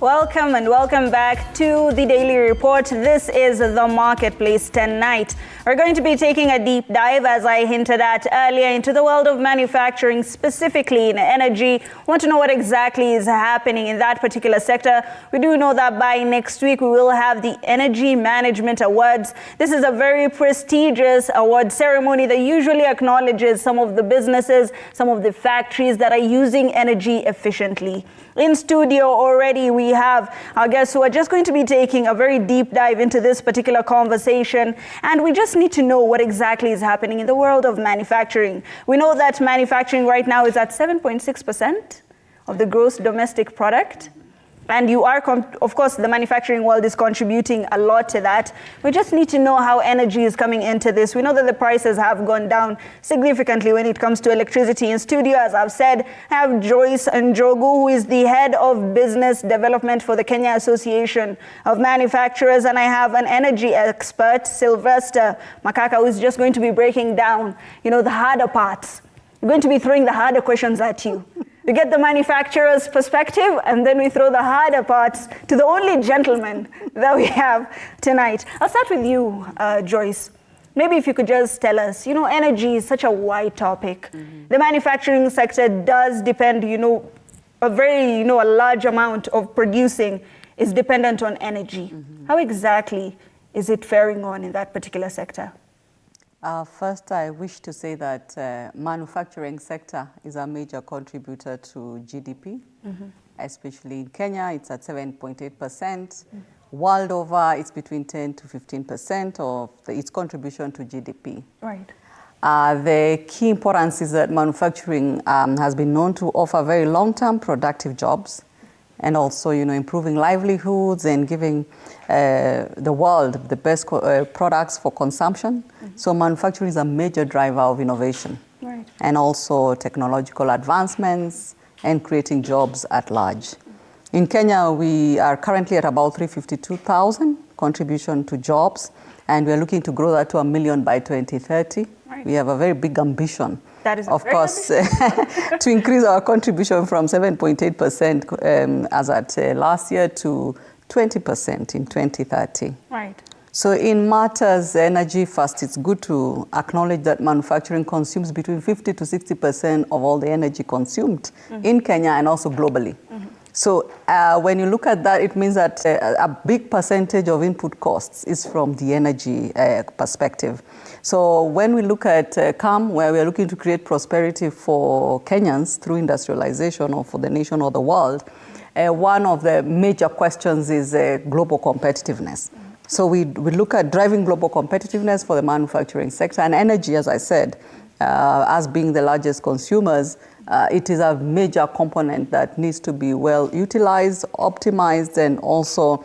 Welcome and welcome back to the Daily Report. This is the Marketplace tonight. We're going to be taking a deep dive, as I hinted at earlier, into the world of manufacturing, specifically in energy. Want to know what exactly is happening in that particular sector. We do know that by next week we will have the Energy Management Awards. This is a very prestigious award ceremony that usually acknowledges some of the businesses, some of the factories that are using energy efficiently. In studio already, we have our guests who are just going to be taking a very deep dive into this particular conversation. And we just need to know what exactly is happening in the world of manufacturing. We know that manufacturing right now is at 7.6% of the gross domestic product. And you are, of course, the manufacturing world is contributing a lot to that. We just need to know how energy is coming into this. We know that the prices have gone down significantly when it comes to electricity. In studio, as I've said, I have Joyce Njogu, who is the head of business development for the Kenya Association of Manufacturers. And I have an energy expert, Sylvester Makaka, who is just going to be breaking down, the harder parts. We're going to be throwing the harder questions at you. We get the manufacturer's perspective, and then we throw the harder parts to the only gentleman that we have tonight. I'll start with you, Joyce. Maybe if you could just tell us, energy is such a wide topic. The manufacturing sector does depend, a large amount of producing is dependent on energy. How exactly is it faring on in that particular sector? First, I wish to say that manufacturing sector is a major contributor to GDP, especially in Kenya. It's at 7.8%. World over, it's between 10 to 15% of its contribution to GDP. Right. The key importance is that manufacturing has been known to offer very long-term productive jobs, and also, improving livelihoods and giving the world the best products for consumption. So manufacturing is a major driver of innovation, and also technological advancements and creating jobs at large. In Kenya, we are currently at about 352,000 contribution to jobs, and we're looking to grow that to 1 million by 2030. We have a very big ambition. That is of course, to increase our contribution from 7.8% as at last year to 20% in 2030. Right. So in matters energy, first, it's good to acknowledge that manufacturing consumes between 50 to 60% of all the energy consumed in Kenya and also globally. So when you look at that, it means that a big percentage of input costs is from the energy perspective. So when we look at CAM, where we are looking to create prosperity for Kenyans through industrialization or for the nation or the world, one of the major questions is global competitiveness. So we look at driving global competitiveness for the manufacturing sector, and energy, as I said, as being the largest consumers, it is a major component that needs to be well utilized, optimized, and also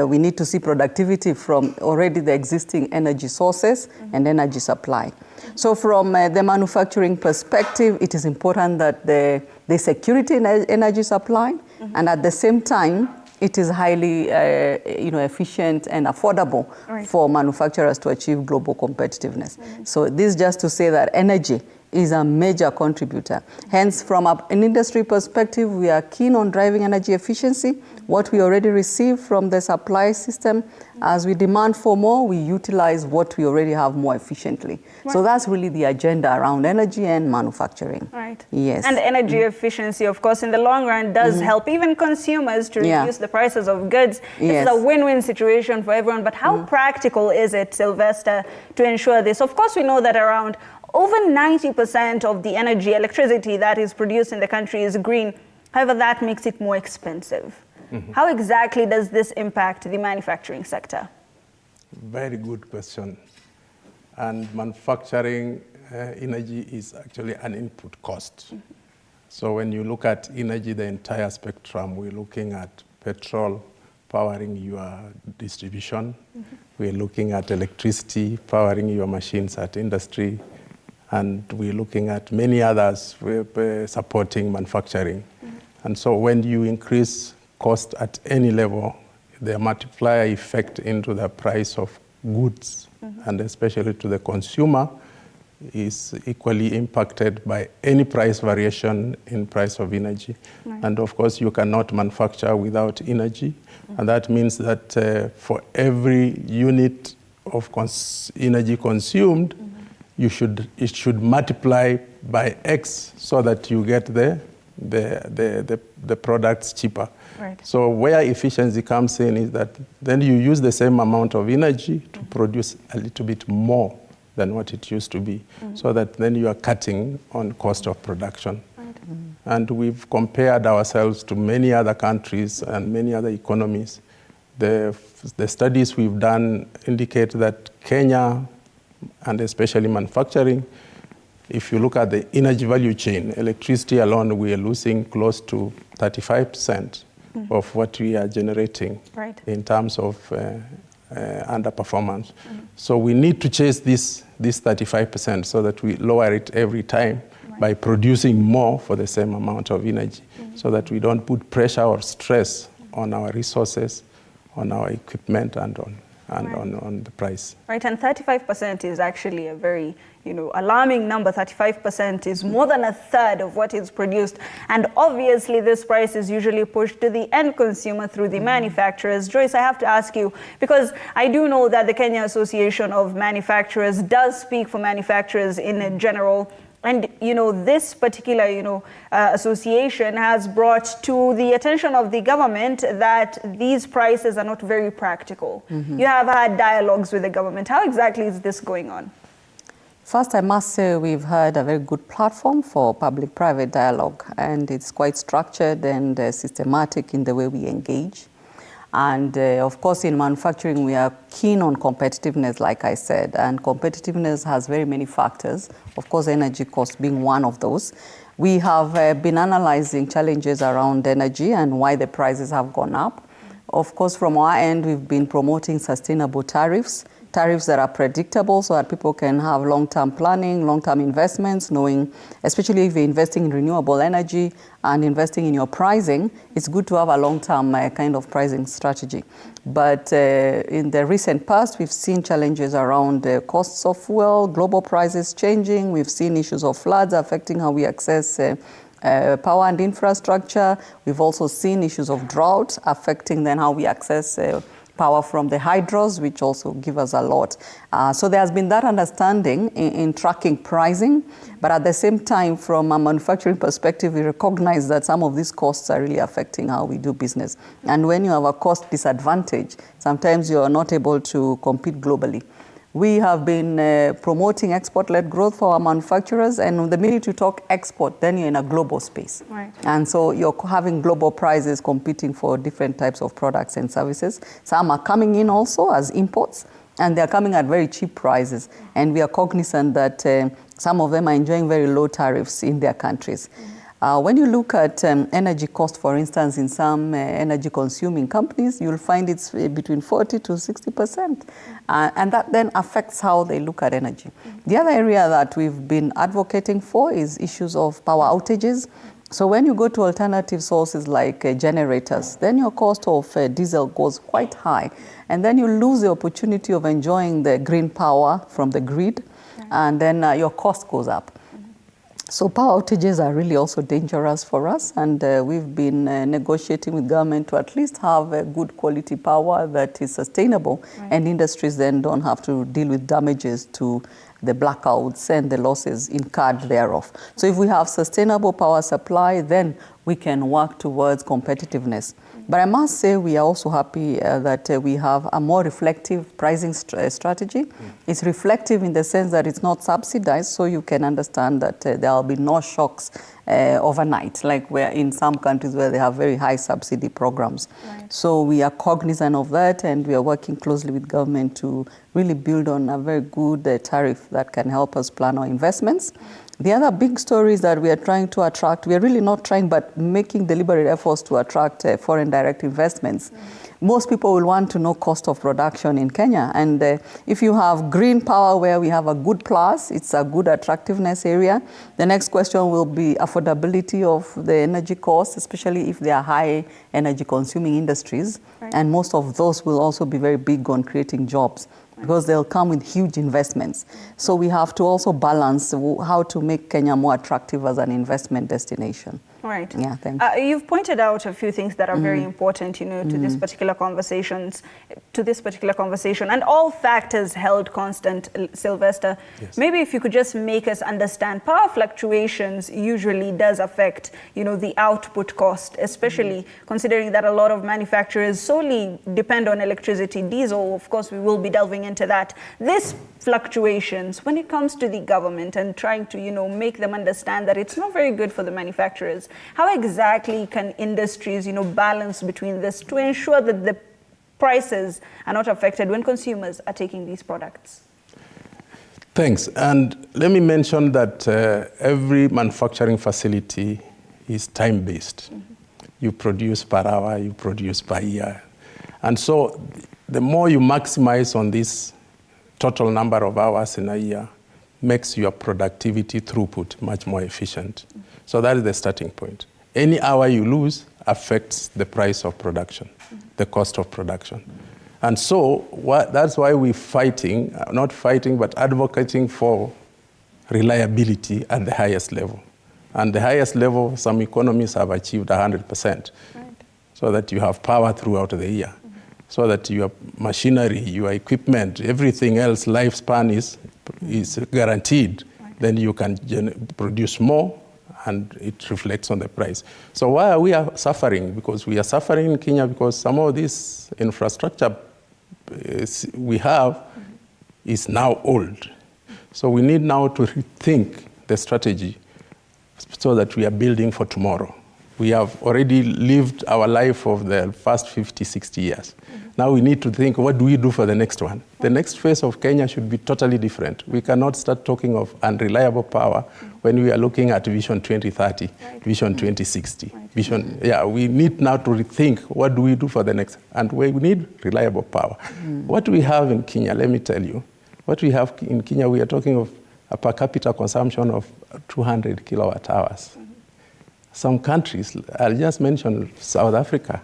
we need to see productivity from already the existing energy sources and energy supply. So from the manufacturing perspective, it is important that the security in energy supply, and at the same time, it is highly efficient and affordable for manufacturers to achieve global competitiveness. So this is just to say that energy is a major contributor. Hence, from an industry perspective, we are keen on driving energy efficiency. What we already receive from the supply system, as we demand for more, we utilize what we already have more efficiently. So that's really the agenda around energy and manufacturing. Right. Yes. And energy efficiency, of course, in the long run does help even consumers to reduce the prices of goods. This is a win-win situation for everyone. But how practical is it, Sylvester, to ensure this? Of course, we know that around over 90% of the electricity that is produced in the country is green. However, that makes it more expensive. How exactly does this impact the manufacturing sector? Very good question. And manufacturing energy is actually an input cost. So when you look at energy, the entire spectrum, we're looking at petrol powering your distribution. We're looking at electricity powering your machines at industry. And we're looking at many others supporting manufacturing. And so when you increase cost at any level, the multiplier effect into the price of goods, and especially to the consumer, is equally impacted by any price variation in price of energy. Right. And of course, you cannot manufacture without energy. And that means that for every unit of energy consumed, it should multiply by X so that you get the products cheaper. Right. So where efficiency comes in is that then you use the same amount of energy to produce a little bit more than what it used to be, so that then you are cutting on cost of production. Right. And we've compared ourselves to many other countries and many other economies. The studies we've done indicate that Kenya, and especially manufacturing, if you look at the energy value chain, electricity alone, we are losing close to 35% of what we are generating in terms of underperformance. So we need to chase this 35% so that we lower it every time by producing more for the same amount of energy, so that we don't put pressure or stress on our resources, on our equipment, and on the price. Right, and 35% is actually a very alarming number. 35% is more than a third of what is produced. And obviously this price is usually pushed to the end consumer through the manufacturers. Joyce, I have to ask you, because I do know that the Kenya Association of Manufacturers does speak for manufacturers in general. And, this particular, association has brought to the attention of the government that these prices are not very practical. You have had dialogues with the government. How exactly is this going on? First, I must say we've had a very good platform for public-private dialogue, and it's quite structured and systematic in the way we engage. And of course, in manufacturing, we are keen on competitiveness, like I said, and competitiveness has very many factors, of course, energy cost being one of those. We have been analyzing challenges around energy and why the prices have gone up. Of course, from our end, we've been promoting sustainable tariffs that are predictable so that people can have long-term planning, long-term investments, knowing, especially if you're investing in renewable energy and investing in your pricing, it's good to have a long-term kind of pricing strategy. But in the recent past, we've seen challenges around the costs of fuel, global prices changing. We've seen issues of floods affecting how we access power and infrastructure. We've also seen issues of drought affecting then how we access power from the hydros, which also give us a lot. So there has been that understanding in tracking pricing, but at the same time, from a manufacturing perspective, we recognize that some of these costs are really affecting how we do business. And when you have a cost disadvantage, sometimes you are not able to compete globally. We have been promoting export-led growth for our manufacturers, and the minute you talk export, then you're in a global space. Right. And so you're having global prices competing for different types of products and services. Some are coming in also as imports, and they're coming at very cheap prices. And we are cognizant that some of them are enjoying very low tariffs in their countries. When you look at energy cost, for instance, in some energy-consuming companies, you'll find it's between 40 to 60%. And that then affects how they look at energy. The other area that we've been advocating for is issues of power outages. So when you go to alternative sources like generators, then your cost of diesel goes quite high. And then you lose the opportunity of enjoying the green power from the grid, and then your cost goes up. So power outages are really also dangerous for us, and we've been negotiating with government to at least have a good quality power that is sustainable, and industries then don't have to deal with damages to the blackouts and the losses incurred thereof. So if we have sustainable power supply, then we can work towards competitiveness. But I must say we are also happy that we have a more reflective pricing strategy. It's reflective in the sense that it's not subsidized, so you can understand that there will be no shocks overnight, like we're in some countries where they have very high subsidy programs. Right. So we are cognizant of that, and we are working closely with government to really build on a very good tariff that can help us plan our investments. The other big story is that we are trying to attract, we are really not trying, but making deliberate efforts to attract foreign direct investments. Most people will want to know cost of production in Kenya. And if you have green power where we have a good plus, it's a good attractiveness area. The next question will be affordability of the energy costs, especially if they are high energy consuming industries. Right. And most of those will also be very big on creating jobs. because they'll come with huge investments. So we have to also balance how to make Kenya more attractive as an investment destination. Right. Yeah, thank you. You've pointed out a few things that are very important, to this particular conversation, and all factors held constant, Sylvester. Yes. Maybe if you could just make us understand, power fluctuations usually does affect, the output cost, especially considering that a lot of manufacturers solely depend on electricity, diesel. Of course, we will be delving into that. This fluctuations, when it comes to the government and trying to, make them understand that it's not very good for the manufacturers, how exactly can industries, balance between this to ensure that the prices are not affected when consumers are taking these products? Thanks. And let me mention that every manufacturing facility is time-based. You produce per hour, you produce per year. And so the more you maximize on this total number of hours in a year, makes your productivity throughput much more efficient. So that is the starting point. Any hour you lose affects the price of production, the cost of production. And so that's why we're fighting, not fighting, but advocating for reliability at the highest level. And the highest level, some economies have achieved 100%, so that you have power throughout the year, so that your machinery, your equipment, everything else, lifespan is guaranteed. Then you can produce more, and it reflects on the price. So why are we suffering? Because we are suffering in Kenya because some of this infrastructure we have is now old. So we need now to rethink the strategy so that we are building for tomorrow. We have already lived our life of the first 50, 60 years. Now we need to think, what do we do for the next one? The next phase of Kenya should be totally different. We cannot start talking of unreliable power when we are looking at Vision 2030, Vision 2060. We need now to rethink, what do we do for the next? And we need reliable power. What we have in Kenya, let me tell you, what we have in Kenya, we are talking of a per capita consumption of 200 kilowatt hours. Some countries, I'll just mention South Africa,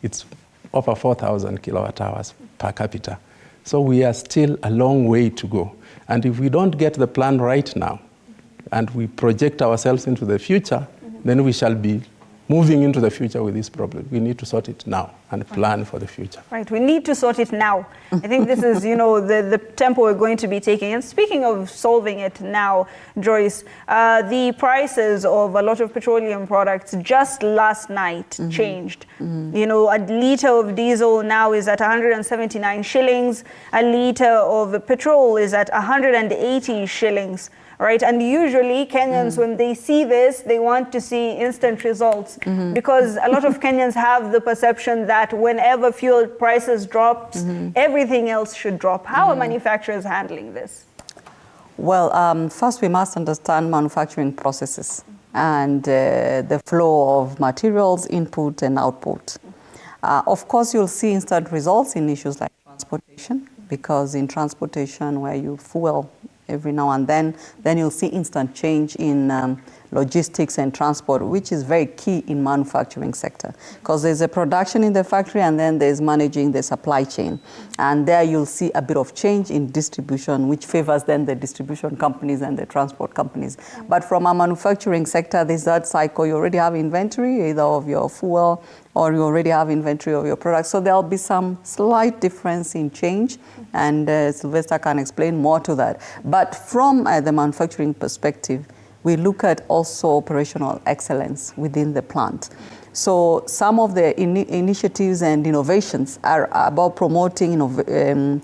it's over 4,000 kilowatt hours per capita. So we are still a long way to go. And if we don't get the plan right now, and we project ourselves into the future, then we shall be moving into the future with this problem. We need to sort it now and plan for the future. Right, we need to sort it now. I think this is, the tempo we're going to be taking. And speaking of solving it now, Joyce, the prices of a lot of petroleum products just last night changed. A liter of diesel now is at 179 shillings. A liter of petrol is at 180 shillings. Right, and usually Kenyans, when they see this, they want to see instant results because a lot of Kenyans have the perception that whenever fuel prices drop, everything else should drop. How are manufacturers handling this? Well, first we must understand manufacturing processes and the flow of materials, input and output. Of course, you'll see instant results in issues like transportation, because in transportation where you fuel every now and then you'll see instant change in logistics and transport, which is very key in manufacturing sector, because there's a production in the factory and then there's managing the supply chain. And there you'll see a bit of change in distribution, which favors then the distribution companies and the transport companies. But from a manufacturing sector, there's that cycle. You already have inventory, either of your fuel or you already have inventory of your products. So there'll be some slight difference in change, and Sylvester can explain more to that. But from the manufacturing perspective, we look at also operational excellence within the plant. So some of the initiatives and innovations are about promoting operational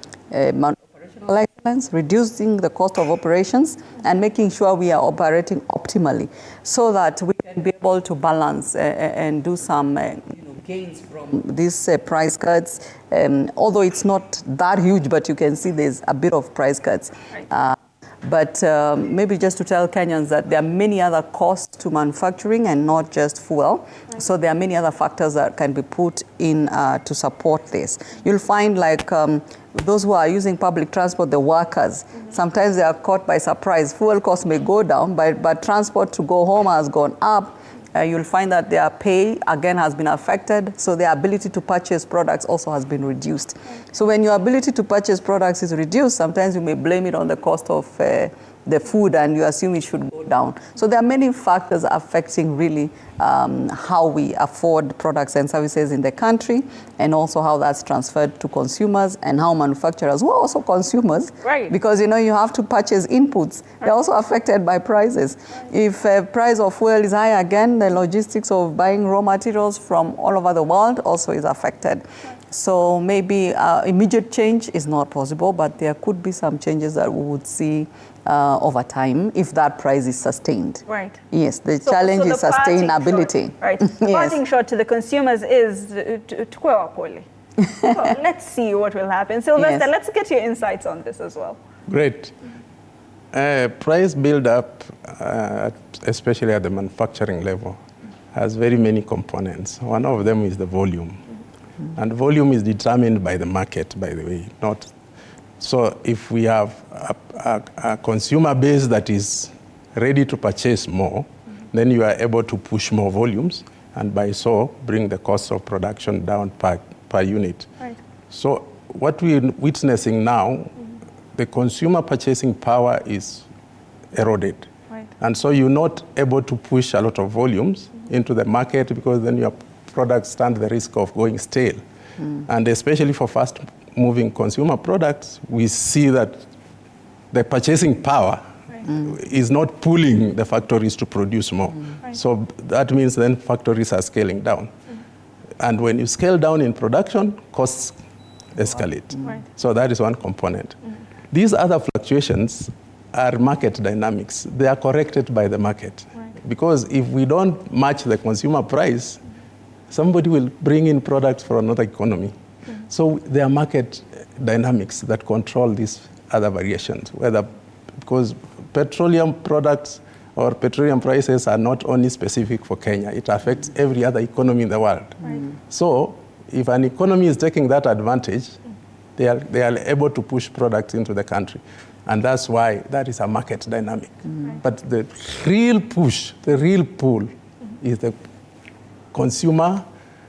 excellence, reducing the cost of operations, and making sure we are operating optimally so that we can be able to balance and do some gains from these price cuts. Although it's not that huge, but you can see there's a bit of price cuts. But maybe just to tell Kenyans that there are many other costs to manufacturing and not just fuel. So there are many other factors that can be put in to support this. You'll find like those who are using public transport, the workers, sometimes they are caught by surprise. Fuel costs may go down, but transport to go home has gone up. you'll find that their pay, again, has been affected. So their ability to purchase products also has been reduced. So when your ability to purchase products is reduced, sometimes you may blame it on the cost of the food and you assume it should go down. So there are many factors affecting really how we afford products and services in the country, and also how that's transferred to consumers, and how manufacturers, who are also consumers, right, because you have to purchase inputs. They're also affected by prices. If price of fuel is high, again, the logistics of buying raw materials from all over the world also is affected. So maybe immediate change is not possible, but there could be some changes that we would see over time if that price is sustained. Right. Yes, the challenge is sustainability. Right. The parting shot to the consumers is to poorly. So let's see what will happen. Sylvester, let's get your insights on this as well. Great. Price build-up, especially at the manufacturing level, has very many components. One of them is the volume. And volume is determined by the market, by the way. So if we have a consumer base that is ready to purchase more, then you are able to push more volumes, and by so bring the cost of production down per unit. Right. So what we're witnessing now, the consumer purchasing power is eroded. Right. And so you're not able to push a lot of volumes into the market, because then your products stand the risk of going stale. And especially for fast-moving consumer products, we see that the purchasing power is not pulling the factories to produce more. So that means then factories are scaling down. And when you scale down in production, costs escalate. So that is one component. These other fluctuations are market dynamics. They are corrected by the market. Because if we don't match the consumer price, somebody will bring in products for another economy. So there are market dynamics that control these other variations, because petroleum products or petroleum prices are not only specific for Kenya, it affects every other economy in the world. So if an economy is taking that advantage, they are able to push products into the country. And that's why that is a market dynamic. But the real push, the real pull is the consumer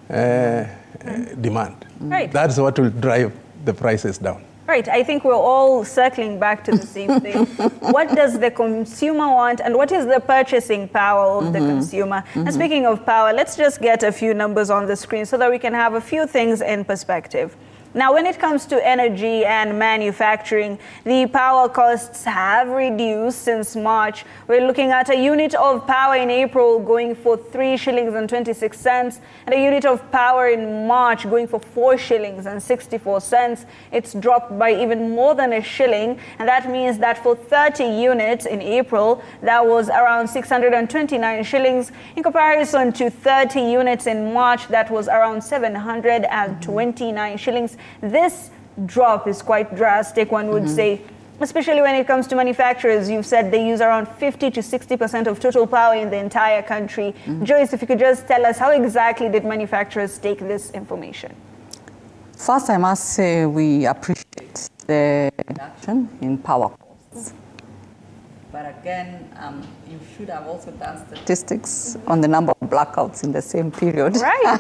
demand. That's what will drive the prices down. Right. I think we're all circling back to the same thing. What does the consumer want, and what is the purchasing power of the consumer? And speaking of power, let's just get a few numbers on the screen so that we can have a few things in perspective. Now, when it comes to energy and manufacturing, the power costs have reduced since March. We're looking at a unit of power in April going for 3 shillings and 26 cents, and a unit of power in March going for 4 shillings and 64 cents. It's dropped by even more than a shilling, and that means that for 30 units in April, that was around 629 shillings, in comparison to 30 units in March, that was around 729 shillings. This drop is quite drastic, one would say, especially when it comes to manufacturers. You've said they use around 50 to 60% of total power in the entire country. Joyce, if you could just tell us, how exactly did manufacturers take this information? First, I must say we appreciate the reduction in power costs. But again, you should have also done statistics on the number of blackouts in the same period. Right.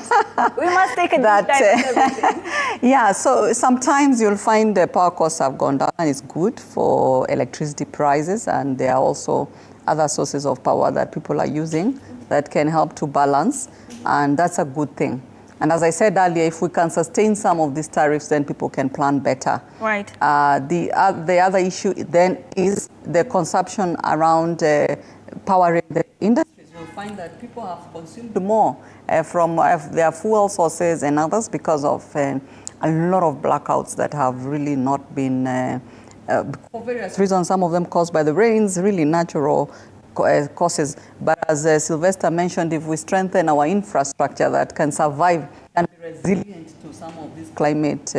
We must take a deep dive into everything. Yeah, so sometimes you'll find the power costs have gone down, and it's good for electricity prices, and there are also other sources of power that people are using that can help to balance, and that's a good thing. And as I said earlier, if we can sustain some of these tariffs, then people can plan better. Right. The other issue then is the consumption around powering the industries. You'll find that people have consumed more from their fuel sources and others because of a lot of blackouts that have really not been, for various reasons, some of them caused by the rains, really natural causes. But as Sylvester mentioned, if we strengthen our infrastructure that can survive and be resilient to some of these climate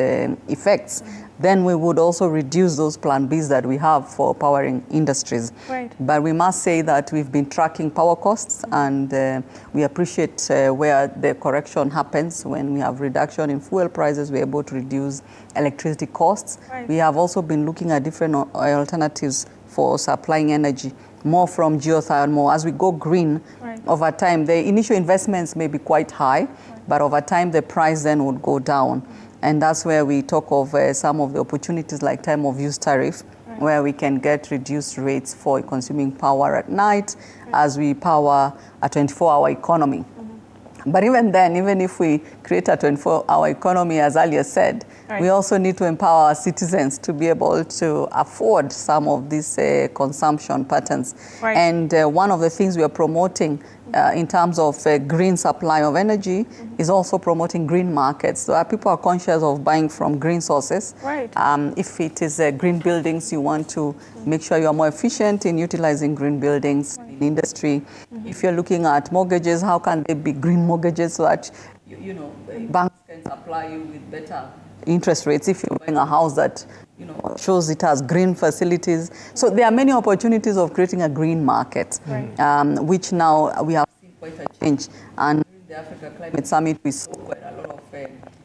effects, then we would also reduce those plan Bs that we have for powering industries. Right. But we must say that we've been tracking power costs, and we appreciate where the correction happens. When we have reduction in fuel prices, we're able to reduce electricity costs. Right. We have also been looking at different alternatives for supplying energy, more from geothermal. As we go green, right, Over time, the initial investments may be quite high, but over time the price then would go down. And that's where we talk of some of the opportunities like time of use tariff, where we can get reduced rates for consuming power at night as we power a 24-hour economy. But even then, even if we create a 24-hour economy, as earlier said, we also need to empower our citizens to be able to afford some of these consumption patterns. And one of the things we are promoting in terms of green supply of energy is also promoting green markets. So people are conscious of buying from green sources. If it is green buildings, you want to make sure you are more efficient in utilizing green buildings in industry. If you're looking at mortgages, how can they be green mortgages so that banks can supply you with better interest rates if you're buying a house that shows it has green facilities. So there are many opportunities of creating a green market, which now we have seen quite a change. And during the Africa Climate Summit, we saw quite a lot of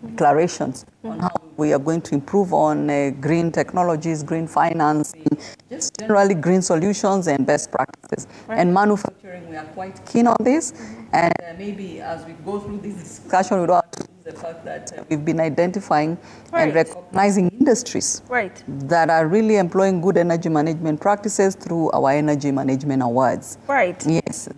declarations on how we are going to improve on green technologies, green financing, just generally green solutions and best practices. And manufacturing, we are quite keen on this. And maybe as we go through this discussion, we don't have to lose the fact that we've been identifying and recognizing industries that are really employing good energy management practices through our energy management awards. Yes.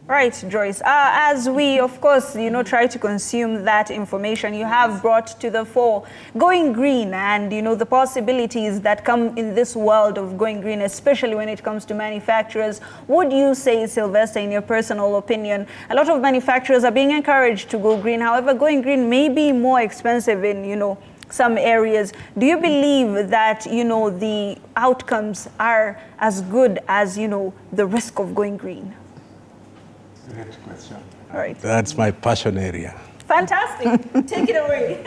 Joyce. As we, of course, try to consume that information, you have brought to the fore going green and, the possibilities that come in this world of going green, especially when it comes to manufacturers. Would you say, Sylvester, in your personal opinion, a lot of manufacturers are being encouraged to go green? However, going green may be more expensive in, some areas. Do you believe that, the outcomes are as good as, the risk of going green? Great question. All right. That's my passion area. Fantastic. Take it away.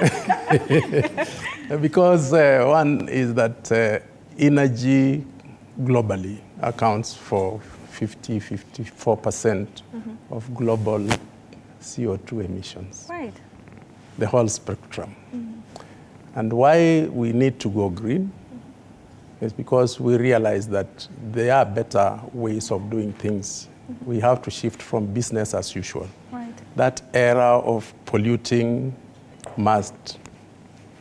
Because one is that energy globally accounts for 54% of global CO2 emissions. The whole spectrum. And why we need to go green is because we realize that there are better ways of doing things. We have to shift from business as usual. That era of polluting must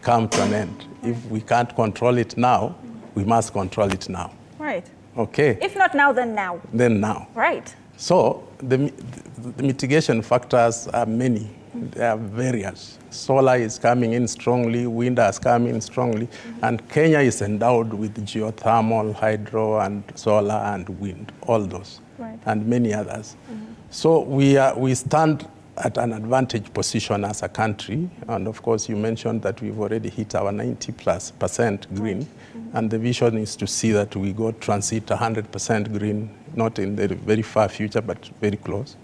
come to an end. If we can't control it now, we must control it now. Okay? If not now, then now. Then now. So the mitigation factors are many. They are various. Solar is coming in strongly, wind has come in strongly, and Kenya is endowed with geothermal, hydro, and solar and wind, all those, and many others. So we stand at an advantage position as a country, and of course you mentioned that we've already hit our 90+% green, and the vision is to see that we go transit 100% green, not in the very far future, but very close.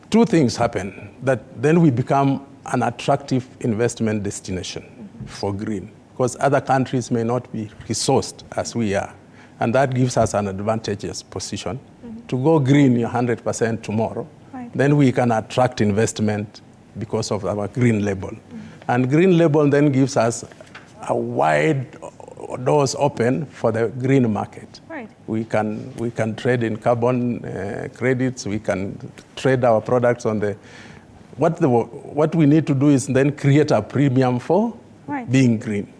Two things happen, that then we become an attractive investment destination for green, because other countries may not be resourced as we are. And that gives us an advantageous position to go green 100% tomorrow. Then we can attract investment because of our green label. And green label then gives us a wide doors open for the green market. We can trade in carbon credits. We can trade our products on the. What we need to do is then create a premium for being green.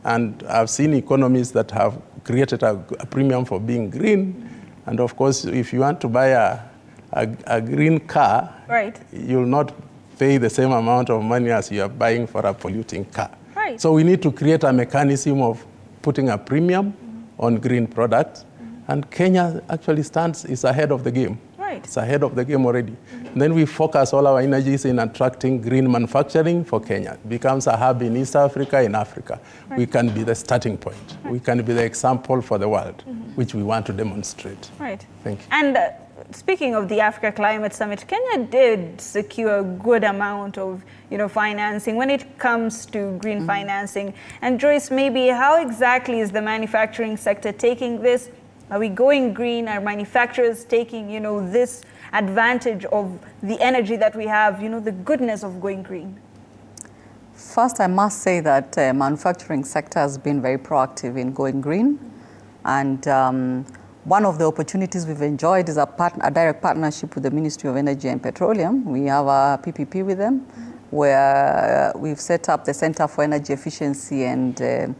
And I've seen economies that have created a premium for being green. And of course, if you want to buy a green car, you'll not pay the same amount of money as you are buying for a polluting car. So we need to create a mechanism of putting a premium on green products. And Kenya actually is ahead of the game. It's ahead of the game already. And then we focus all our energies in attracting green manufacturing for Kenya. It becomes a hub in East Africa, in Africa. We can be the starting point. We can be the example for the world, which we want to demonstrate. Thank you. And speaking of the Africa Climate Summit, Kenya did secure a good amount of financing when it comes to green financing. And Joyce, maybe how exactly is the manufacturing sector taking this? Are we going green? Are manufacturers taking, this advantage of the energy that we have, the goodness of going green? First, I must say that manufacturing sector has been very proactive in going green. And One of the opportunities we've enjoyed is a direct partnership with the Ministry of Energy and Petroleum. We have a PPP with them, where we've set up the Center for Energy Efficiency and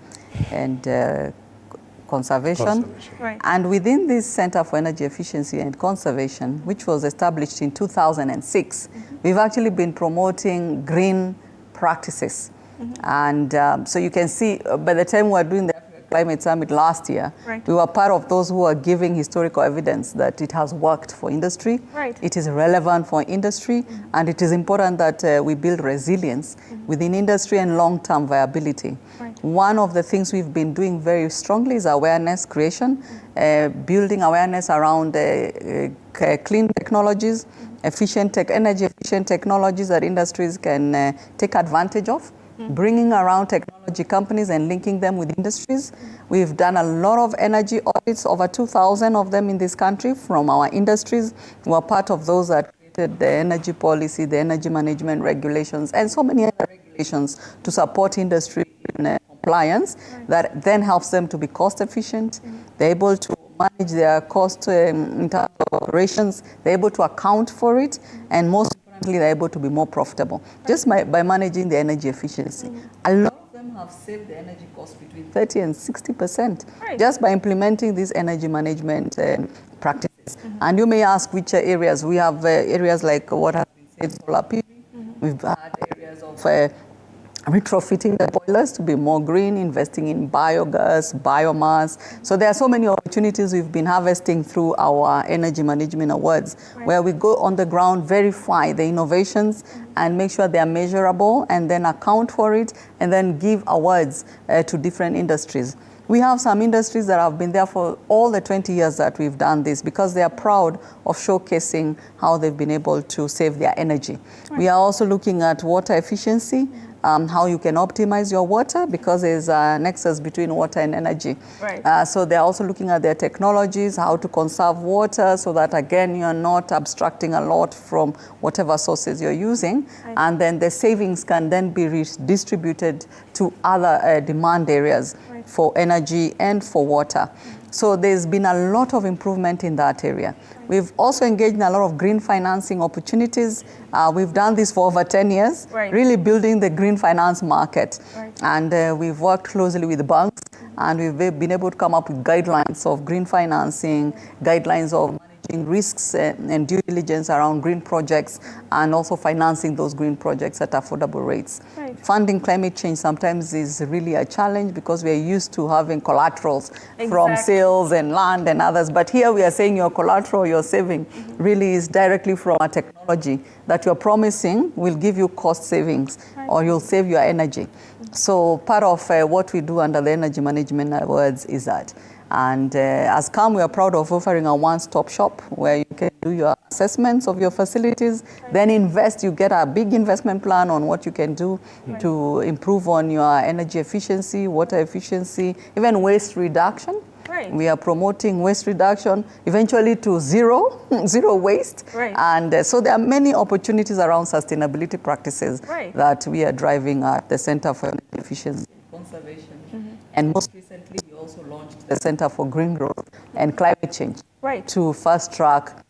Conservation. Right. And within this Center for Energy Efficiency and Conservation, which was established in 2006, we've actually been promoting green practices. And so you can see, by the time we were doing the Climate Summit last year, right. we were part of those who are giving historical evidence that it has worked for industry, right. it is relevant for industry, and it is important that we build resilience within industry and long-term viability. Right. One of the things we've been doing very strongly is awareness creation, building awareness around clean technologies, energy efficient technologies that industries can take advantage of. Bringing around technology companies and linking them with industries. We've done a lot of energy audits, over 2,000 of them in this country from our industries. We're part of those that created the energy policy, the energy management regulations, and so many other regulations to support industry in compliance that then helps them to be cost efficient. They're able to manage their cost in terms of operations. They're able to account for it, and most they're able to be more profitable just by managing the energy efficiency. A lot of them have saved the energy cost between 30 and 60% just by implementing these energy management practices. And you may ask which areas. We have areas like what has been said, solar PV. We've had areas of retrofitting the boilers to be more green, investing in biogas, biomass. So there are so many opportunities we've been harvesting through our energy management awards, where we go on the ground, verify the innovations and make sure they are measurable, and then account for it, and then give awards to different industries. We have some industries that have been there for all the 20 years that we've done this, because they are proud of showcasing how they've been able to save their energy. We are also looking at water efficiency, how you can optimize your water, because there's a nexus between water and energy. Right. So they're also looking at their technologies, how to conserve water, so that again you're not abstracting a lot from whatever sources you're using, and then the savings can then be redistributed to other demand areas for energy and for water. So there's been a lot of improvement in that area. We've also engaged in a lot of green financing opportunities. We've done this for over 10 years, really building the green finance market. And we've worked closely with the banks, and we've been able to come up with guidelines of green financing, guidelines of managing risks and due diligence around green projects, and also financing those green projects at affordable rates. Funding climate change sometimes is really a challenge, because we are used to having collaterals from sales and land and others. But here we are saying your collateral, your saving, really is directly from a technology that you're promising will give you cost savings, or you'll save your energy. So part of what we do under the Energy Management Awards is that. And as CAM, we are proud of offering a one-stop shop where you can do your assessments of your facilities, then invest. You get a big investment plan on what you can do to improve on your energy efficiency, water efficiency, even waste reduction. We are promoting waste reduction, eventually to zero waste. And so there are many opportunities around sustainability practices that we are driving at the Center for Energy Efficiency and Conservation. And most recently, we also launched the Center for Green Growth and Climate Change to fast track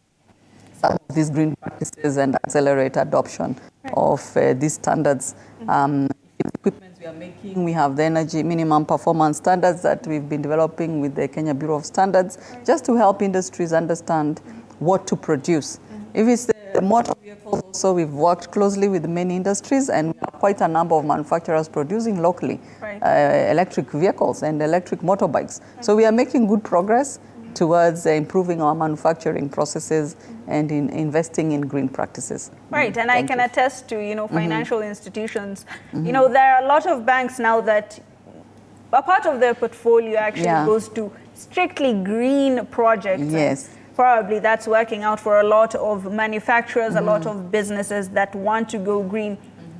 some of these green practices and accelerate adoption of these standards. Equipment we are making, we have the energy minimum performance standards that we've been developing with the Kenya Bureau of Standards, just to help industries understand what to produce. If it's the motor vehicles also, we've worked closely with many industries, and we have quite a number of manufacturers producing locally electric vehicles and electric motorbikes. So we are making good progress towards improving our manufacturing processes and in investing in green practices. And I can attest to, financial institutions. There are a lot of banks now that a part of their portfolio actually goes to strictly green projects. Probably that's working out for a lot of manufacturers, a lot of businesses that want to go green.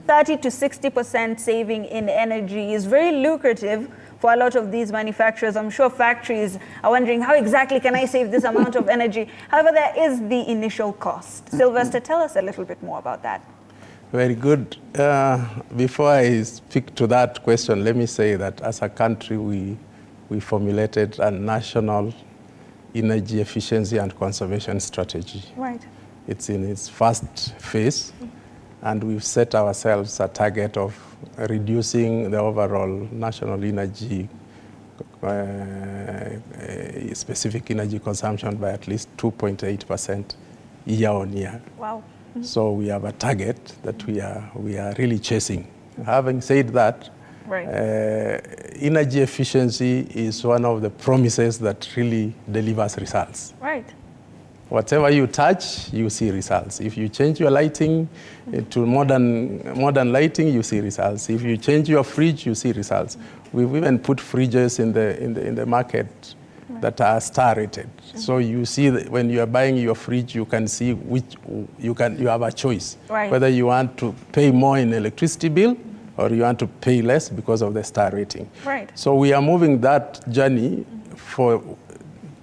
30 to 60% saving in energy is very lucrative for a lot of these manufacturers. I'm sure factories are wondering, how exactly can I save this amount of energy? However, there is the initial cost. Sylvester, tell us a little bit more about that. Very good. Before I speak to that question, let me say that as a country, we formulated a national energy efficiency and conservation strategy. Right. It's in its first phase, and we've set ourselves a target of reducing the overall national energy, specific energy consumption by at least 2.8% year on year. Wow. So we have a target that we are really chasing. Having said that, Right. Energy efficiency is one of the promises that really delivers results. Right. Whatever you touch, you see results. If you change your lighting to modern lighting, you see results. If you change your fridge, you see results. We've even put fridges in the market that are star rated. So you see that when you are buying your fridge, you can see which you have a choice. Right. Whether you want to pay more in electricity bill or you want to pay less because of the star rating. Right. So we are moving that journey for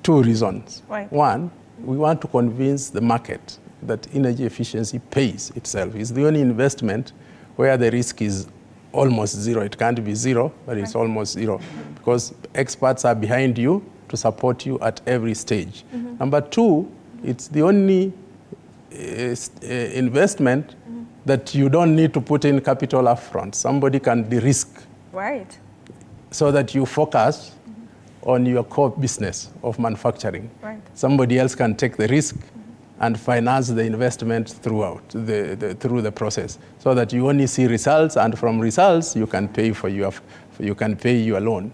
two reasons. Right. One, we want to convince the market that energy efficiency pays itself. It's the only investment where the risk is almost zero. It can't be zero, but it's almost zero because experts are behind you to support you at every stage. Number two, it's the only investment that you don't need to put in capital upfront. Somebody can de-risk. Right. So that you focus on your core business of manufacturing. Right. Somebody else can take the risk and finance the investment throughout through the process, so that you only see results, and from results you can pay pay your loan.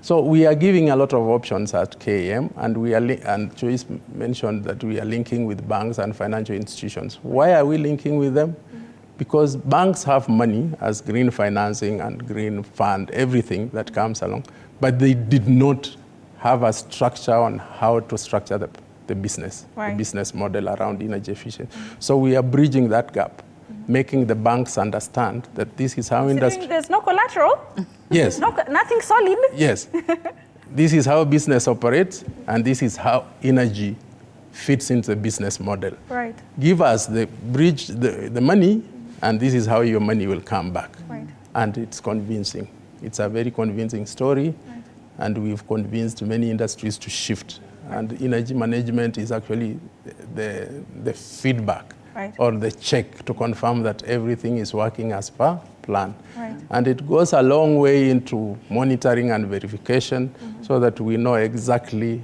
So we are giving a lot of options at KAM, and and Joyce mentioned that we are linking with banks and financial institutions. Why are we linking with them? Because banks have money as green financing and green fund, everything that comes along, but they did not have a structure on how to structure the business, right. the business model around energy efficiency. So we are bridging that gap, making the banks understand that this is how industry... There's no collateral? Yes. Nothing solid? Yes. This is how business operates, and this is how energy fits into the business model. Right. Give us the bridge, the money, and this is how your money will come back. Right. And it's convincing. It's a very convincing story, right. And we've convinced many industries to shift. Right. And energy management is actually the feedback, right. Or the check to confirm that everything is working as per plan. Right. And it goes a long way into monitoring and verification, so that we know exactly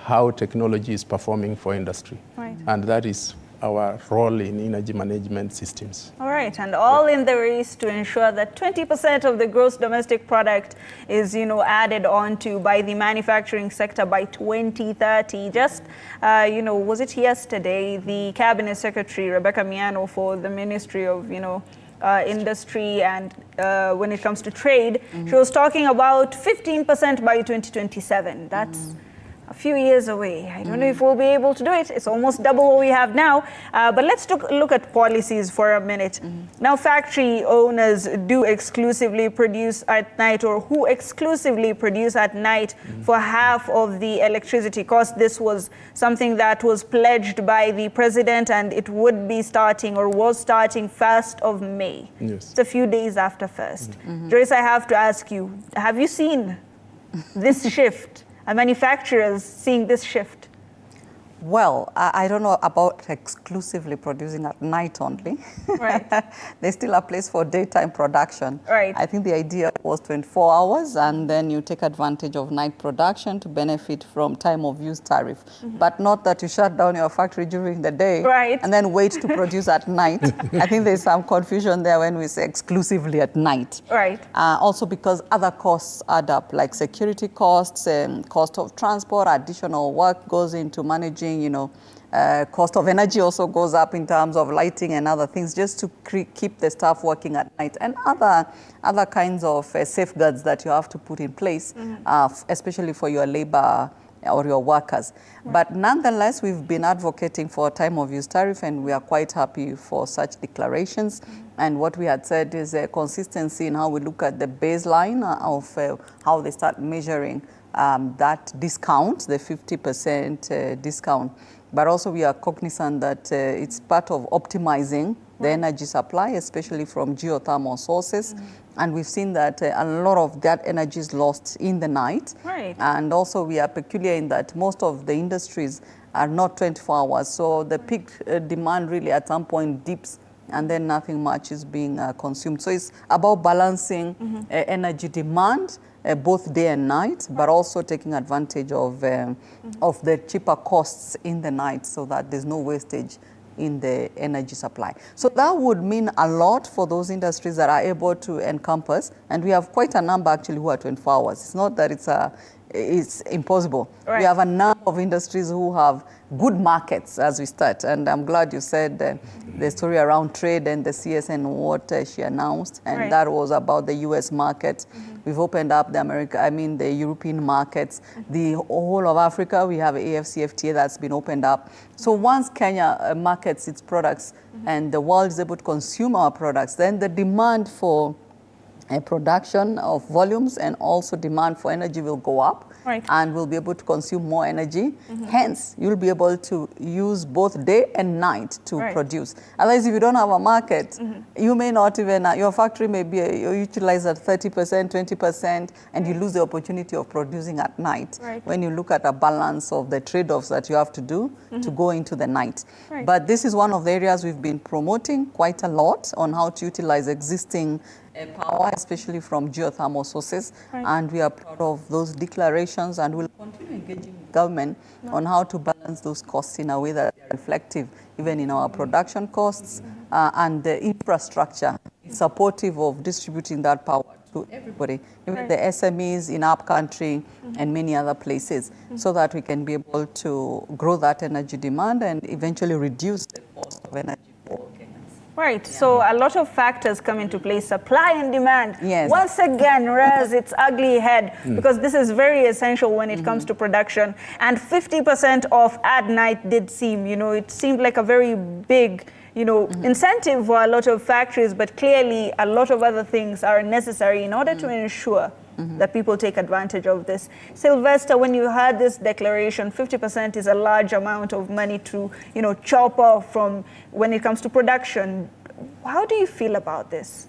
how technology is performing for industry. Right. And that is our role in energy management systems. All right, and all in the race to ensure that 20% of the gross domestic product is, added onto by the manufacturing sector by 2030. Just, was it yesterday, the Cabinet Secretary, Rebecca Miano, for the Ministry of, Industry and when it comes to trade, she was talking about 15% by 2027. That's a few years away. I don't know if we'll be able to do it. It's almost double what we have now. But let's look at policies for a minute. Now, factory owners do exclusively produce at night, or who exclusively produce at night for half of the electricity cost. This was something that was pledged by the president, and it would be starting, or was starting, 1st of May. Yes. It's a few days after 1st. Joyce, I have to ask you, have you seen this shift? Are manufacturers seeing this shift? Well, I don't know about exclusively producing at night only. Right. There's still a place for daytime production. Right. I think the idea was 24 hours, and then you take advantage of night production to benefit from time of use tariff. But not that you shut down your factory during the day, right, and then wait to produce at night. I think there's some confusion there when we say exclusively at night. Right. Also because other costs add up, like security costs, cost of transport, additional work goes into managing. Cost of energy also goes up in terms of lighting and other things, just to keep the staff working at night, and other kinds of safeguards that you have to put in place, especially for your labor or your workers. Right. But nonetheless, we've been advocating for a time of use tariff, and we are quite happy for such declarations. And what we had said is a consistency in how we look at the baseline of how they start measuring that discount, the 50% discount. but also we are cognizant that it's part of optimizing the energy supply, especially from geothermal sources. And we've seen that a lot of that energy is lost in the night. Right. And also we are peculiar in that most of the industries are not 24 hours. So the peak demand really at some point dips, and then nothing much is being consumed. So it's about balancing energy demand, both day and night, but also taking advantage of the cheaper costs in the night so that there's no wastage in the energy supply. So that would mean a lot for those industries that are able to encompass, and we have quite a number actually who are 24 hours. It's not that it's impossible. Right. We have a number of industries who have good markets as we start, and I'm glad you said the story around trade and the CSN what she announced, and right. that was about the US market. We've opened up the European markets, the whole of Africa. We have AFCFTA that's been opened up. So once Kenya markets its products and the world is able to consume our products, then the demand for a production of volumes and also demand for energy will go up, right. and we'll be able to consume more energy. Hence, you'll be able to use both day and night to right. produce. Otherwise, if you don't have a market, you may not even, your factory may be utilized at 30%, 20%, and you lose the opportunity of producing at night. Right. When you look at a balance of the trade-offs that you have to do to go into the night. Right. But this is one of the areas we've been promoting quite a lot on how to utilize existing power, especially from geothermal sources. Right. And we are proud of those declarations, and we'll continue engaging with government on how to balance those costs in a way that are reflective even in our production costs, and the infrastructure is supportive of distributing that power to everybody, even right. the SMEs in our country and many other places, so that we can be able to grow that energy demand and eventually reduce the cost of energy for Kenyans. Right, so a lot of factors come into play, supply and demand. Yes. Once again, rears its ugly head, because this is very essential when it comes to production. And 50% off at night did seem, it seemed like a very big, incentive for a lot of factories, but clearly a lot of other things are necessary in order to ensure that people take advantage of this. Sylvester, when you heard this declaration, 50% is a large amount of money to, chop off from when it comes to production. How do you feel about this?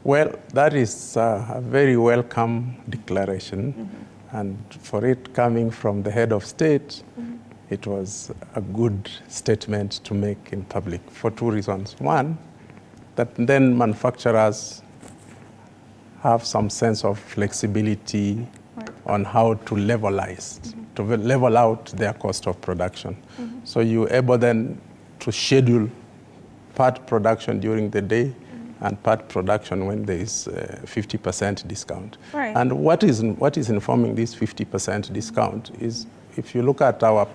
Well, that is a very welcome declaration. And for it coming from the head of state, it was a good statement to make in public for two reasons. One, that then manufacturers have some sense of flexibility on how to level out their cost of production. So you're able then to schedule part production during the day and part production when there is 50% discount. Right. And what is informing this 50% discount is, if you look at our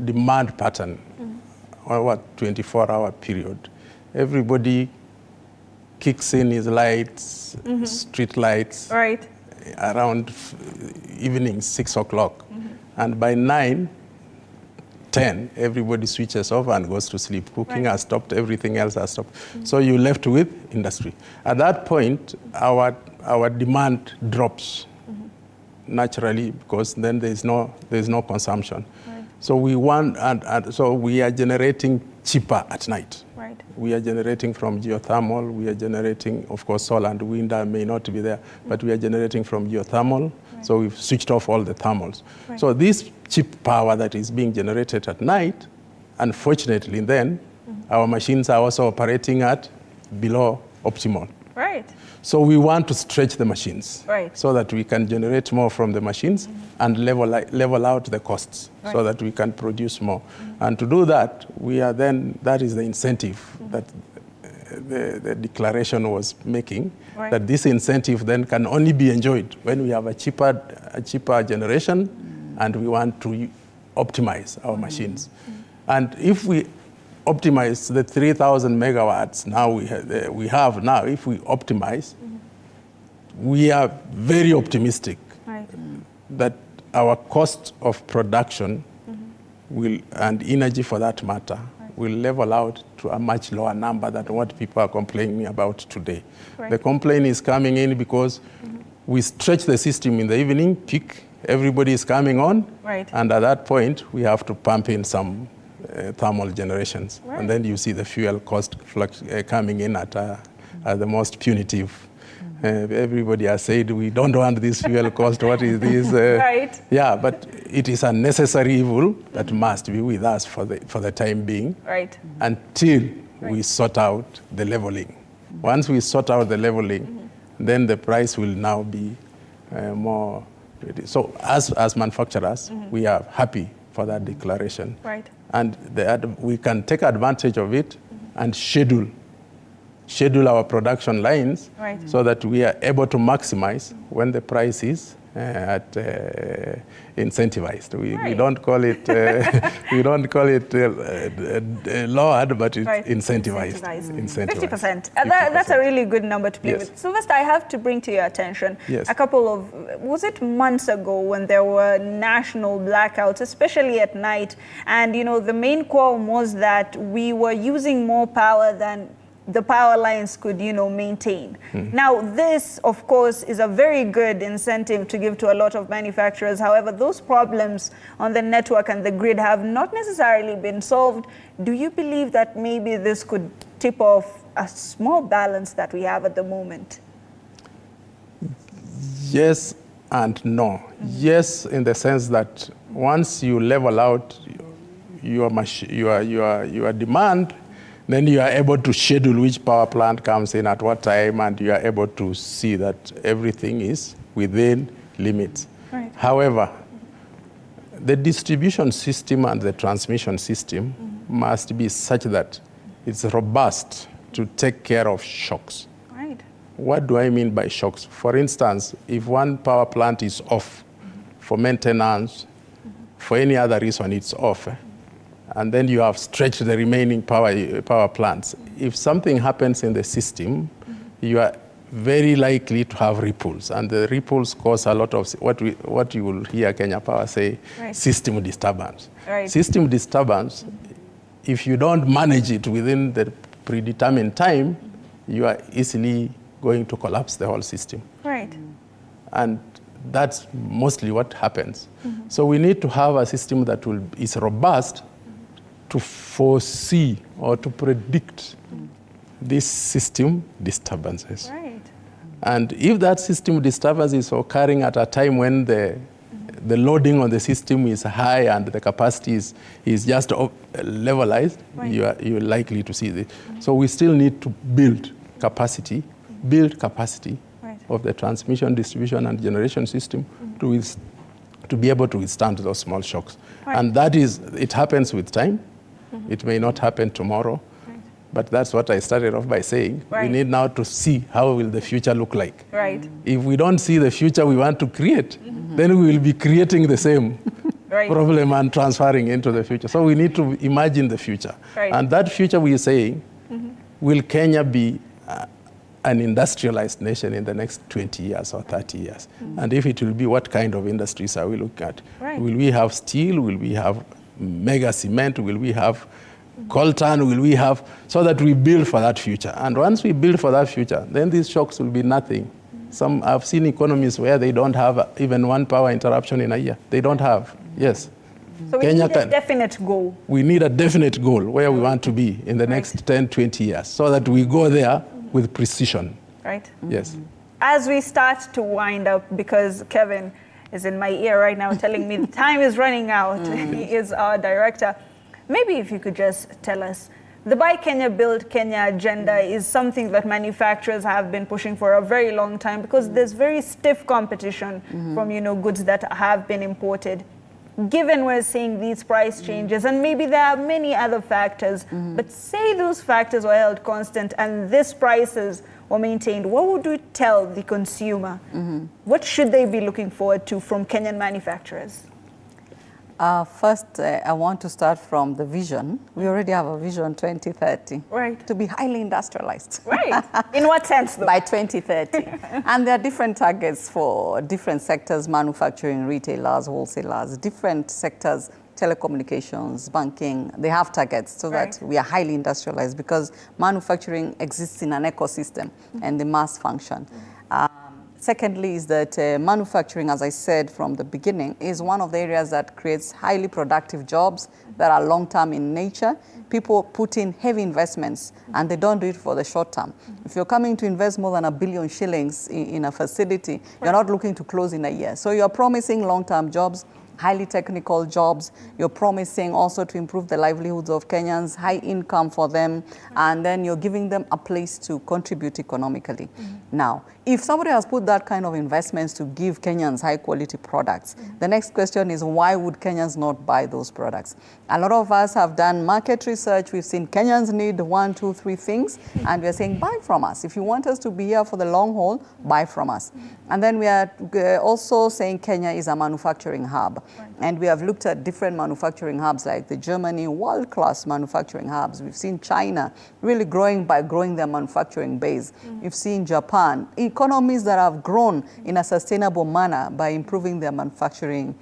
demand pattern over 24-hour period, everybody kicks in his lights, street lights, right, around evening 6 o'clock. And by 9, 10, everybody switches off and goes to sleep. Cooking has stopped, everything else has stopped. So you're left with industry. At that point, our demand drops naturally, because then there's no consumption. Right. So we want, so we are generating cheaper at night. Right. We are generating from geothermal. We are generating, of course, solar and wind may not be there, but we are generating from geothermal. Right. So we've switched off all the thermals. Right. So this cheap power that is being generated at night, unfortunately, then our machines are also operating at below optimal. Right. So we want to stretch the machines, right, so that we can generate more from the machines and level out the costs, right, so that we can produce more. And to do that, that is the incentive that the declaration was making, right, that this incentive then can only be enjoyed when we have a cheaper generation, and we want to optimize our machines. And if we optimize the 3,000 megawatts now we have now, if we optimize, we are very optimistic, right, that our cost of production will, and energy for that matter, right, will level out to a much lower number than what people are complaining about today. Right. The complaint is coming in because we stretch the system in the evening peak, everybody is coming on. Right. And at that point, we have to pump in some thermal generations. Right. And then you see the fuel cost coming in at the most punitive. Everybody has said, we don't want this fuel cost, what is this? Right. Yeah, but it is a necessary evil that must be with us for the time being. Right. Until we sort out the leveling. Once we sort out the leveling, then the price will now be more ready. So as manufacturers, we are happy for that declaration. Right. And we can take advantage of it and schedule our production lines, right, so that we are able to maximize when the price is incentivized. We don't call it lowered, but it's right, incentivized. 50%. That's a really good number to play yes. with. Sylvester, I have to bring to your attention yes. a couple of, was it months ago, when there were national blackouts, especially at night, and the main qualm was that we were using more power than the power lines could, maintain. Now, this, of course, is a very good incentive to give to a lot of manufacturers. However, those problems on the network and the grid have not necessarily been solved. Do you believe that maybe this could tip off a small balance that we have at the moment? Yes and no. Yes, in the sense that once you level out your demand, then you are able to schedule which power plant comes in at what time, and you are able to see that everything is within limits. Right. However, the distribution system and the transmission system must be such that it's robust to take care of shocks. Right. What do I mean by shocks? For instance, if one power plant is off for maintenance, for any other reason it's off, and then you have stretched the remaining power plants. If something happens in the system, you are very likely to have ripples, and the ripples cause a lot of what you will hear Kenya Power say, right, system disturbance. Right. System disturbance, if you don't manage it within the predetermined time, you are easily going to collapse the whole system. Right. And that's mostly what happens. So we need to have a system that is robust to foresee or to predict these system disturbances. Right. And if that system disturbance is occurring at a time when the loading on the system is high and the capacity is just levelized, right, you're likely to see this. So we still need to build capacity right, of the transmission, distribution, and generation system to be able to withstand those small shocks. Right. And it happens with time. It may not happen tomorrow, right, but that's what I started off by saying. Right. We need now to see how will the future look like. Right. If we don't see the future we want to create, then we will be creating the same right, problem and transferring into the future. So we need to imagine the future. Right. And that future we are saying, will Kenya be an industrialized nation in the next 20 years or 30 years? And if it will be, what kind of industries are we looking at? Right. Will we have steel? Will we have mega cement? Will we have coltan? Will we have, so that we build for that future? And once we build for that future, then these shocks will be nothing. I've seen economies where they don't have even one power interruption in a year. They don't have, yes. So we need a definite goal. We need a definite goal where we want to be in the right, next 10, 20 years, so that we go there with precision. Right. Yes. As we start to wind up, because Kevin is in my ear right now telling me the time is running out. He is our director. Maybe if you could just tell us, the Buy Kenya, Build Kenya agenda is something that manufacturers have been pushing for a very long time, because there's very stiff competition from, goods that have been imported. Given we're seeing these price changes, and maybe there are many other factors, but say those factors were held constant and these prices were maintained, what would you tell the consumer? What should they be looking forward to from Kenyan manufacturers? First, I want to start from the vision. We already have a vision 2030. Right. To be highly industrialized. Right. In what sense, though? By 2030. And there are different targets for different sectors: manufacturing, retailers, wholesalers, different sectors, telecommunications, banking. They have targets so right, that we are highly industrialized, because manufacturing exists in an ecosystem and they must function. Secondly is that manufacturing, as I said from the beginning, is one of the areas that creates highly productive jobs that are long-term in nature. People put in heavy investments and they don't do it for the short term. If you're coming to invest more than R1 billion shillings in a facility, you're not looking to close in a year. So you're promising long-term jobs, highly technical jobs. You're promising also to improve the livelihoods of Kenyans, high income for them, and then you're giving them a place to contribute economically. Now, if somebody has put that kind of investments to give Kenyans high quality products, the next question is, why would Kenyans not buy those products? A lot of us have done market research. We've seen Kenyans need 1, 2, 3 things, and we're saying, buy from us. If you want us to be here for the long haul, buy from us. And then we are also saying Kenya is a manufacturing hub. And we have looked at different manufacturing hubs like the Germany, world-class manufacturing hubs. We've seen China really growing by growing their manufacturing base. We've seen Japan, economies that have grown in a sustainable manner by improving their manufacturing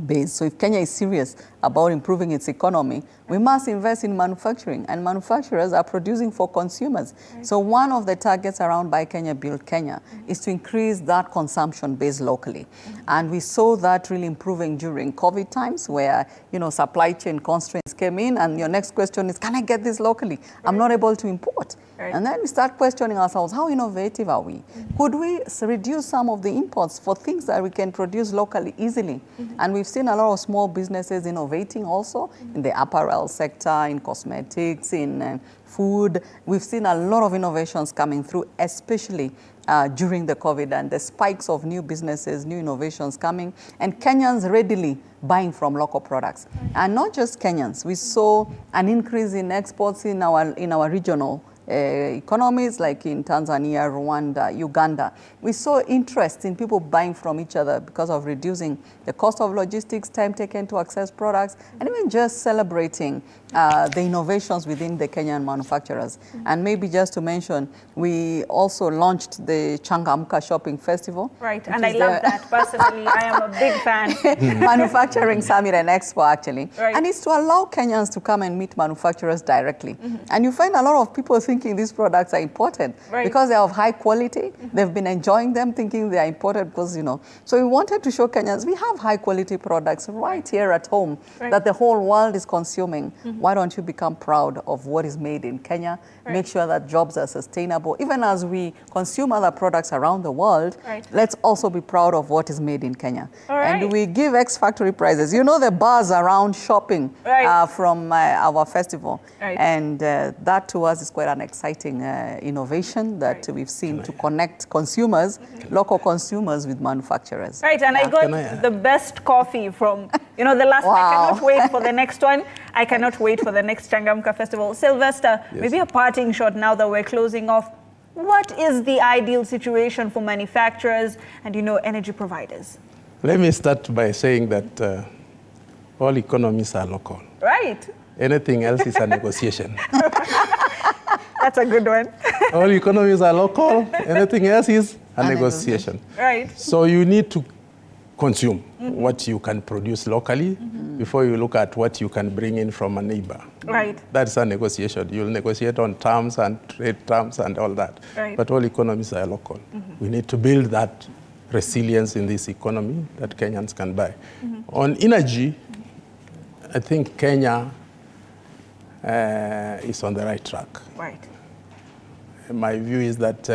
base. So if Kenya is serious about improving its economy, we must invest in manufacturing, and manufacturers are producing for consumers. So one of the targets around Buy Kenya, Build Kenya is to increase that consumption base locally. And we saw that really improving during COVID times where, supply chain constraints came in, and your next question is, can I get this locally? I'm not able to import. And then we start questioning ourselves, how innovative are we? Could we reduce some of the imports for things that we can produce locally easily? And we've seen a lot of small businesses innovating also in the apparel sector, in cosmetics, in food. We've seen a lot of innovations coming through, especially during the COVID, and the spikes of new businesses, new innovations coming, and Kenyans readily buying from local products. And not just Kenyans. We saw an increase in exports in our regional economies, like in Tanzania, Rwanda, Uganda. We saw interest in people buying from each other because of reducing the cost of logistics, time taken to access products, and even just celebrating the innovations within the Kenyan manufacturers. And maybe just to mention, we also launched the Changamka Shopping Festival. Right, and I love that personally. I am a big fan. Manufacturing Summit and Expo, actually. Right. And it's to allow Kenyans to come and meet manufacturers directly. And you find a lot of people thinking these products are imported because they are of high quality. They've been enjoying them, thinking they are imported because, So we wanted to show Kenyans we have high quality products right here at home that the whole world is consuming. Why don't you become proud of what is made in Kenya? Make sure that jobs are sustainable. Even as we consume other products around the world, let's also be proud of what is made in Kenya. And we give ex-factory prizes. The buzz around shopping from our festival. And that to us is quite an exciting innovation that we've seen to connect consumers, local consumers with manufacturers. Right, and I got the best coffee from, the last one. I cannot wait for the next one. I cannot wait for the next Changamka Festival. Sylvester, maybe a parting shot now that we're closing off. What is the ideal situation for manufacturers and, energy providers? Let me start by saying that all economies are local. Right. Anything else is a negotiation. That's a good one. All economies are local. Anything else is a negotiation. Right. So you need to consume what you can produce locally before you look at what you can bring in from a neighbor. Right. That's a negotiation. You'll negotiate on terms and trade terms and all that. Right. But all economies are local. We need to build that resilience in this economy that Kenyans can buy. On energy, I think Kenya is on the right track. Right. My view is that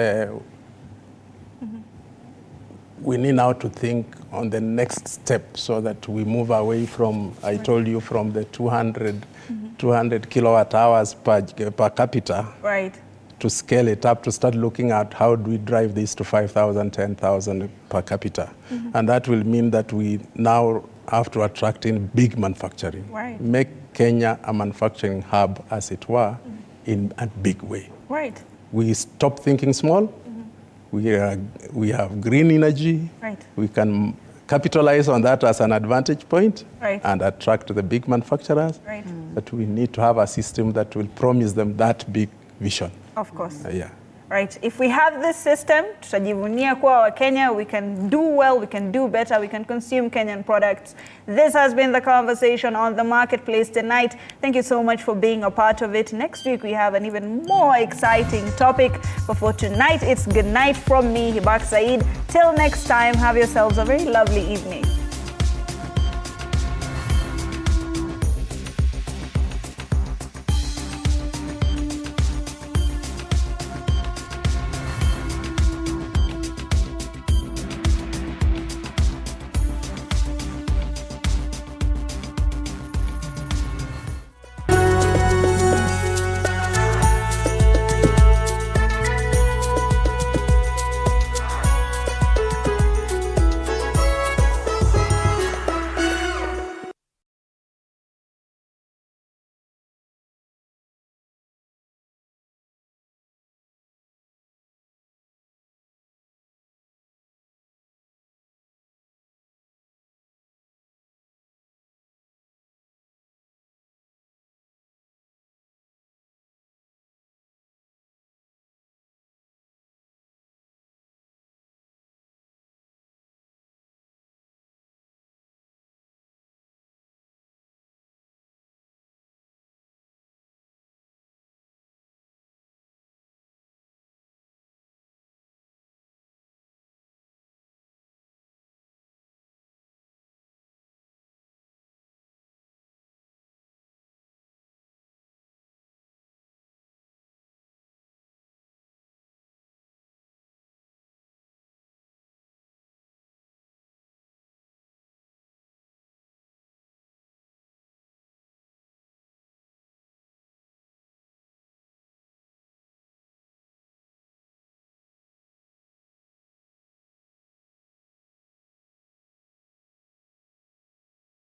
we need now to think on the next step so that we move away from, I told you, from the 200 kilowatt hours per capita. Right. To scale it up, to start looking at how do we drive this to 5,000, 10,000 per capita. And that will mean that we now have to attract in big manufacturing. Right. Make Kenya a manufacturing hub, as it were, in a big way. Right. We stop thinking small. We have green energy. Right. We can capitalize on that as an advantage point and attract the big manufacturers. Right. But we need to have a system that will promise them that big vision. Of course. Yeah. Right. If we have this system, tutajivunia kuwa wa Kenya, we can do well, we can do better, we can consume Kenyan products. This has been the conversation on the marketplace tonight. Thank you so much for being a part of it. Next week we have an even more exciting topic. But for tonight, it's good night from me, Hibaq Said. Till next time, have yourselves a very lovely evening.